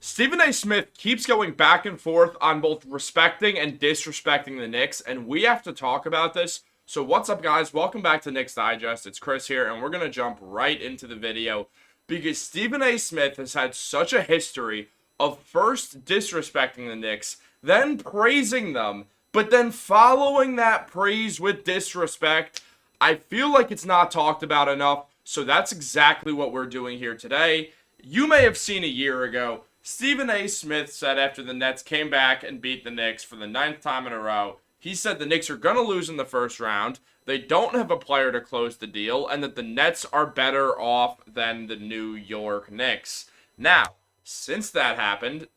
Stephen A. Smith keeps going back and forth on both respecting and disrespecting the Knicks, and we have to talk about this. So what's up, guys? Welcome back to Knicks Digest. It's Chris here, and we're going to jump right into the video because Stephen A. Smith has had such a history of first disrespecting the Knicks, then praising them, but then following that praise with disrespect. I feel like it's not talked about enough, so that's exactly what we're doing here today. You may have seen a year ago, Stephen A. Smith said after the Nets came back and beat the Knicks for the 9th time in a row, he said the Knicks are going to lose in the first round, they don't have a player to close the deal, and that the Nets are better off than the New York Knicks. Now, since that happened,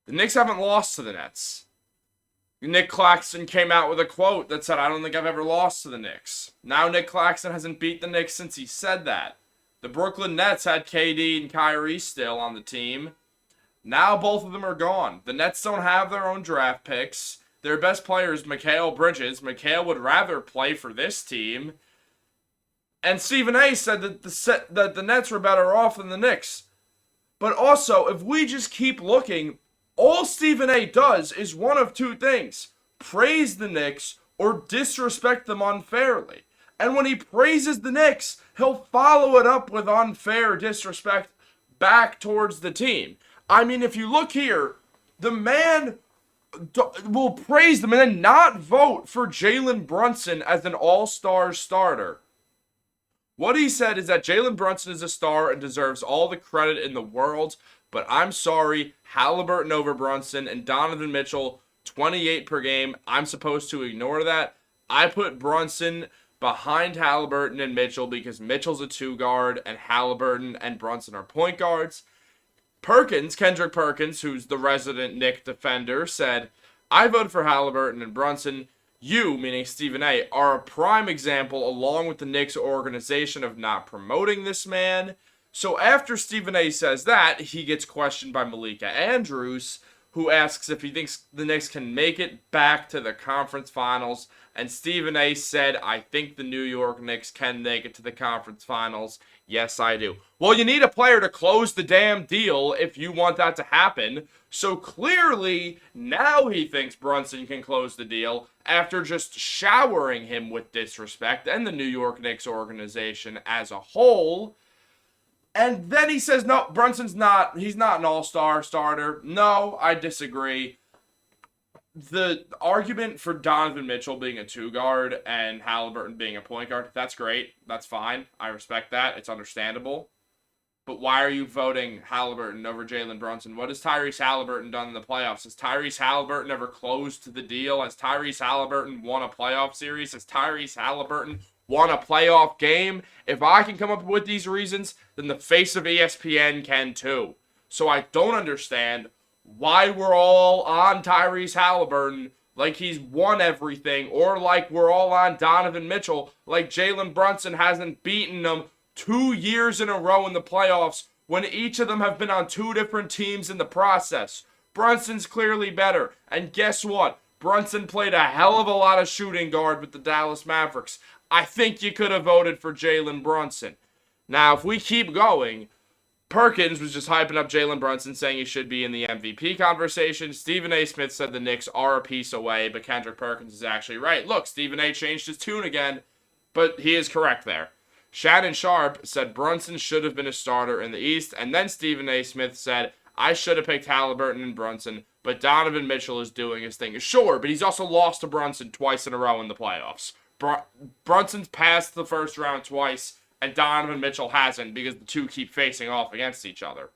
the Knicks haven't lost to the Nets. Nick Claxton came out with a quote that said, "I don't think I've ever lost to the Knicks." Now Nick Claxton hasn't beat the Knicks since he said that. The Brooklyn Nets had KD and Kyrie still on the team. Now both of them are gone. The Nets don't have their own draft picks. Their best player is Mikal Bridges. Mikal would rather play for this team. And Stephen A. said that the Nets were better off than the Knicks. But also, if we just keep looking, all Stephen A. does is one of two things: praise the Knicks or disrespect them unfairly. And when he praises the Knicks, he'll follow it up with unfair disrespect back towards the team. I mean, if you look here, the man will praise them and then not vote for Jalen Brunson as an all-star starter. What he said is that Jalen Brunson is a star and deserves all the credit in the world, but I'm sorry, Haliburton over Brunson and Donovan Mitchell, 28 per game. I'm supposed to ignore that. I put Brunson behind Haliburton and Mitchell because Mitchell's a two guard and Haliburton and Brunson are point guards. Kendrick Perkins, who's the resident Knick defender, said, "I voted for Haliburton and Brunson. You," meaning Stephen A., "are a prime example along with the Knicks organization of not promoting this man." So after Stephen A. says that, he gets questioned by Malika Andrews, who asks if he thinks the Knicks can make it back to the conference finals. And Stephen A. said, "I think the New York Knicks can make it to the conference finals. Yes, I do." Well, you need a player to close the damn deal if you want that to happen. So clearly, now he thinks Brunson can close the deal after just showering him with disrespect and the New York Knicks organization as a whole. And then he says, no, he's not an all-star starter. No, I disagree. The argument for Donovan Mitchell being a two-guard and Haliburton being a point guard, that's great. That's fine. I respect that. It's understandable. But why are you voting Haliburton over Jalen Brunson? What has Tyrese Haliburton done in the playoffs? Has Tyrese Haliburton ever closed the deal? Has Tyrese Haliburton won a playoff series? Has Tyrese Haliburton won a playoff game? If I can come up with these reasons, then the face of ESPN can too. So I don't understand why we're all on Tyrese Haliburton like he's won everything, or like we're all on Donovan Mitchell like Jalen Brunson hasn't beaten them 2 years in a row in the playoffs when each of them have been on two different teams in the process. Brunson's clearly better. And guess what? Brunson played a hell of a lot of shooting guard with the Dallas Mavericks. I think you could have voted for Jalen Brunson. Now, if we keep going, Perkins was just hyping up Jalen Brunson, saying he should be in the MVP conversation. Stephen A. Smith said the Knicks are a piece away, but Kendrick Perkins is actually right. Look, Stephen A. changed his tune again, but he is correct there. Shannon Sharp said Brunson should have been a starter in the East, and then Stephen A. Smith said, "I should have picked Haliburton and Brunson, but Donovan Mitchell is doing his thing." Sure, but he's also lost to Brunson twice in a row in the playoffs. Brunson's passed the first round twice, and Donovan Mitchell hasn't because the two keep facing off against each other.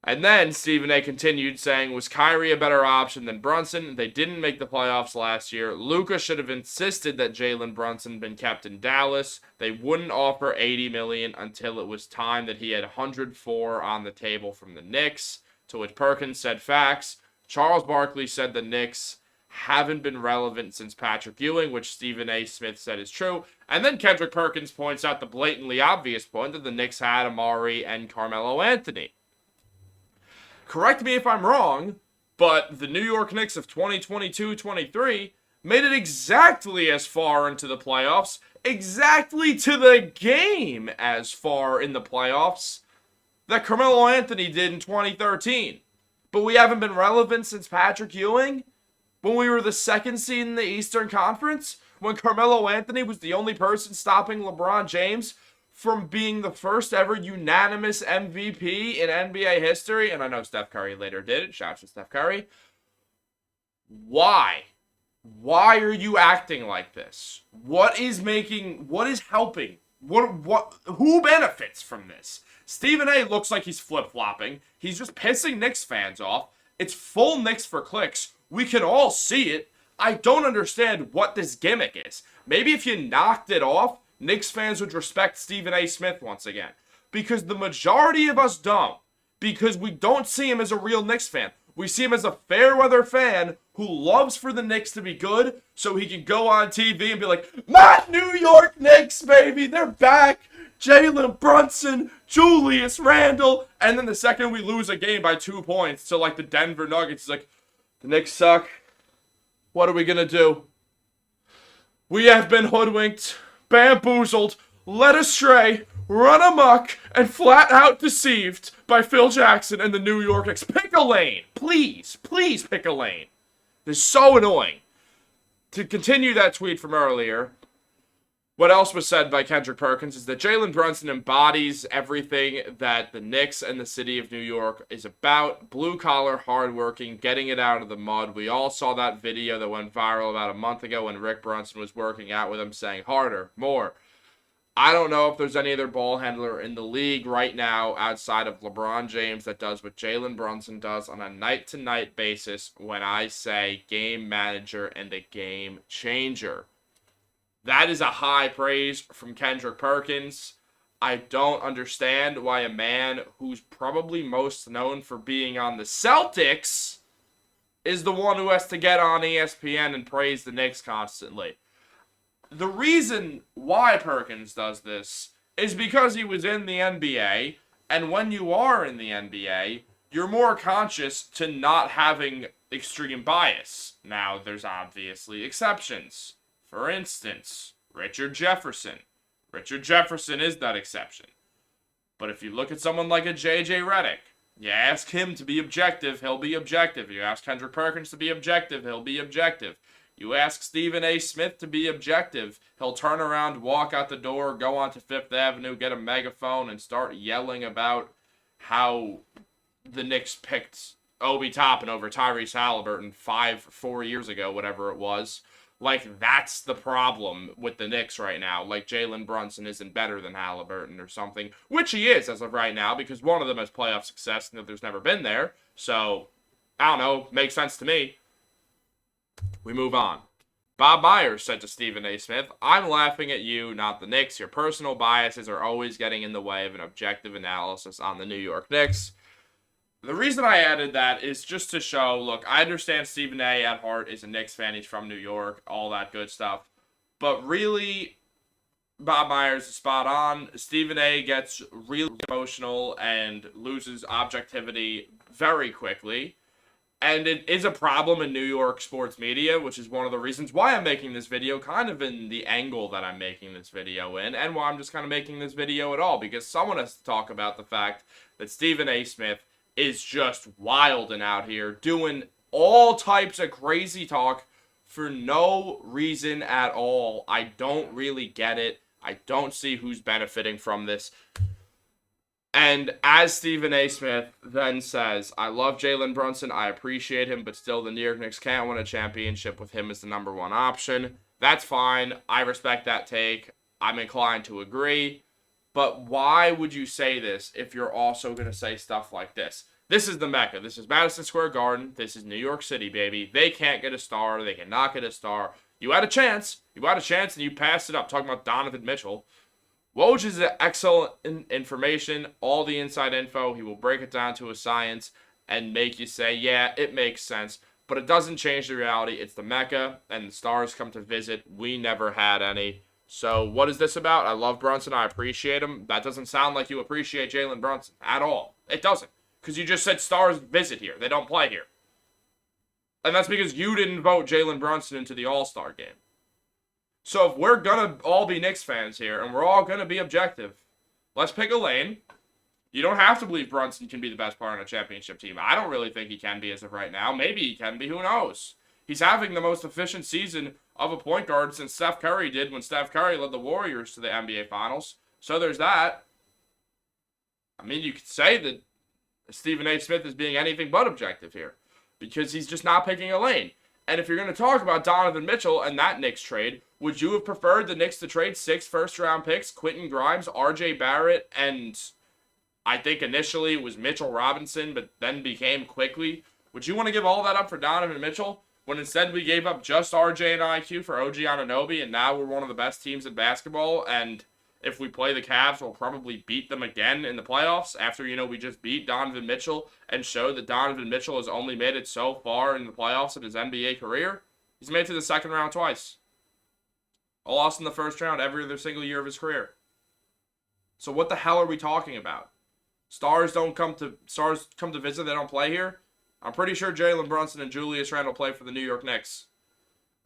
And then Stephen A. continued saying, "Was Kyrie a better option than Brunson? They didn't make the playoffs last year. Luka should have insisted that Jalen Brunson been kept in Dallas. They wouldn't offer $80 million until it was time that he had 104 on the table from the Knicks." To which Perkins said, "Facts." Charles Barkley said the Knicks haven't been relevant since Patrick Ewing, which Stephen A. Smith said is true. And then Kendrick Perkins points out the blatantly obvious point that the Knicks had Amari and Carmelo Anthony. Correct me if I'm wrong, but the New York Knicks of 2022-23 made it exactly as far into the playoffs, exactly to the game as far in the playoffs that Carmelo Anthony did in 2013. But we haven't been relevant since Patrick Ewing, when we were the second seed in the Eastern Conference, when Carmelo Anthony was the only person stopping LeBron James from being the first ever unanimous MVP in NBA history. And I know Steph Curry later did it. Shout out to Steph Curry. Why? Why are you acting like this? What is helping? Who benefits from this? Stephen A looks like he's flip-flopping. He's just pissing Knicks fans off. It's full Knicks for clicks. We can all see it. I don't understand what this gimmick is. Maybe if you knocked it off, Knicks fans would respect Stephen A. Smith once again. Because the majority of us don't. Because we don't see him as a real Knicks fan. We see him as a fair-weather fan who loves for the Knicks to be good so he can go on TV and be like, my New York Knicks, baby, they're back. Jalen Brunson, Julius Randle. And then the second we lose a game by 2 points to, like, the Denver Nuggets, it's like, the Knicks suck. What are we going to do? We have been hoodwinked, bamboozled, led astray, run amok, and flat out deceived by Phil Jackson and the New York Knicks. Pick a lane. Please, please pick a lane. This is so annoying. To continue that tweet from earlier, what else was said by Kendrick Perkins is that Jalen Brunson embodies everything that the Knicks and the city of New York is about. Blue-collar, hardworking, getting it out of the mud. We all saw that video that went viral about a month ago when Rick Brunson was working out with him saying harder, more. I don't know if there's any other ball handler in the league right now outside of LeBron James that does what Jalen Brunson does on a night-to-night basis when I say game manager and a game changer. That is a high praise from Kendrick Perkins. I don't understand why a man who's probably most known for being on the Celtics is the one who has to get on ESPN and praise the Knicks constantly. The reason why Perkins does this is because he was in the NBA, and when you are in the NBA, you're more conscious to not having extreme bias. Now, there's obviously exceptions. For instance, Richard Jefferson. Richard Jefferson is that exception. But if you look at someone like a J.J. Redick, you ask him to be objective, he'll be objective. You ask Kendrick Perkins to be objective, he'll be objective. You ask Stephen A. Smith to be objective, he'll turn around, walk out the door, go onto Fifth Avenue, get a megaphone, and start yelling about how the Knicks picked Obi Toppin over Tyrese Haliburton 4 years ago, whatever it was. Like, that's the problem with the Knicks right now. Like, Jalen Brunson isn't better than Haliburton or something. Which he is as of right now, because one of them has playoff success and the other's never been there. So, I don't know. Makes sense to me. We move on. Bob Myers said to Stephen A. Smith, I'm laughing at you, not the Knicks. Your personal biases are always getting in the way of an objective analysis on the New York Knicks. The reason I added that is just to show, look, I understand Stephen A. at heart is a Knicks fan. He's from New York, all that good stuff. But really, Bob Myers is spot on. Stephen A. gets really emotional and loses objectivity very quickly. And it is a problem in New York sports media, which is one of the reasons why I'm making this video, kind of in the angle that I'm making this video in, and why I'm just kind of making this video at all, because someone has to talk about the fact that Stephen A. Smith is just wild and out here doing all types of crazy talk for no reason at all. I don't really get it. I don't see who's benefiting from this. And as Stephen A. Smith then says, I love Jalen Brunson, I appreciate him, but still the New York Knicks can't win a championship with him as the number one option. That's fine. I respect that take. I'm inclined to agree. But why would you say this if you're also going to say stuff like this? This is the Mecca. This is Madison Square Garden. This is New York City, baby. They can't get a star. They cannot get a star. You had a chance. You had a chance and you passed it up. Talking about Donovan Mitchell. Woj is excellent information, all the inside info. He will break it down to a science and make you say, yeah, it makes sense. But it doesn't change the reality. It's the Mecca, and the stars come to visit. We never had any. So what is this about? I love Brunson. I appreciate him. That doesn't sound like you appreciate Jalen Brunson at all. It doesn't. Because you just said stars visit here. They don't play here. And that's because you didn't vote Jalen Brunson into the All-Star game. So if we're going to all be Knicks fans here, and we're all going to be objective, let's pick a lane. You don't have to believe Brunson can be the best player on a championship team. I don't really think he can be as of right now. Maybe he can be. Who knows? He's having the most efficient season of a point guard since Steph Curry did when Steph Curry led the Warriors to the NBA Finals. So there's that. I mean, you could say that Stephen A. Smith is being anything but objective here because he's just not picking a lane. And if you're going to talk about Donovan Mitchell and that Knicks trade, would you have preferred the Knicks to trade 6 first-round picks, Quentin Grimes, R.J. Barrett, and I think initially it was Mitchell Robinson, but then became Quickly? Would you want to give all that up for Donovan Mitchell when instead we gave up just RJ and IQ for OG Anunoby, and now we're one of the best teams in basketball, and if we play the Cavs, we'll probably beat them again in the playoffs after, we just beat Donovan Mitchell and showed that Donovan Mitchell has only made it so far in the playoffs in his NBA career? He's made it to the second round twice. A loss in the first round every other single year of his career. So what the hell are we talking about? Stars come to visit, they don't play here? I'm pretty sure Jalen Brunson and Julius Randle play for the New York Knicks.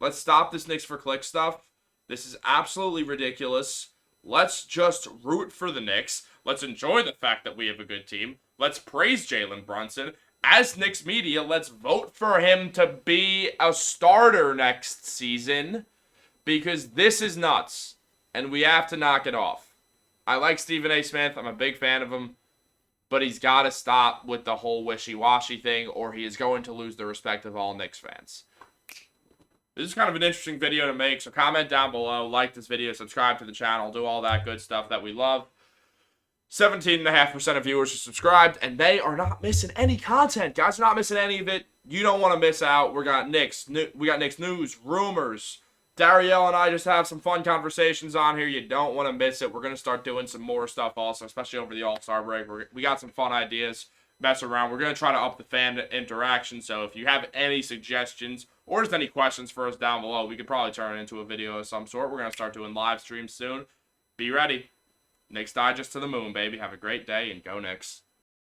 Let's stop this Knicks for click stuff. This is absolutely ridiculous. Let's just root for the Knicks. Let's enjoy the fact that we have a good team. Let's praise Jalen Brunson. As Knicks media, let's vote for him to be a starter next season because this is nuts and we have to knock it off. I like Stephen A. Smith. I'm a big fan of him. But he's got to stop with the whole wishy-washy thing or he is going to lose the respect of all Knicks fans. This is kind of an interesting video to make, so comment down below, like this video, subscribe to the channel, do all that good stuff that we love. 17.5% of viewers are subscribed, and they are not missing any content. Guys are not missing any of it. You don't want to miss out. We got Knicks news, rumors. Darielle and I just have some fun conversations on here. You don't want to miss it. We're going to start doing some more stuff also, especially over the All-Star break. We got some fun ideas. Mess around. We're going to try to up the fan interaction, so if you have any suggestions or just any questions for us down below, we could probably turn it into a video of some sort. We're going to start doing live streams soon. Be ready. Knicks Digest to the moon, baby. Have a great day, and go Knicks.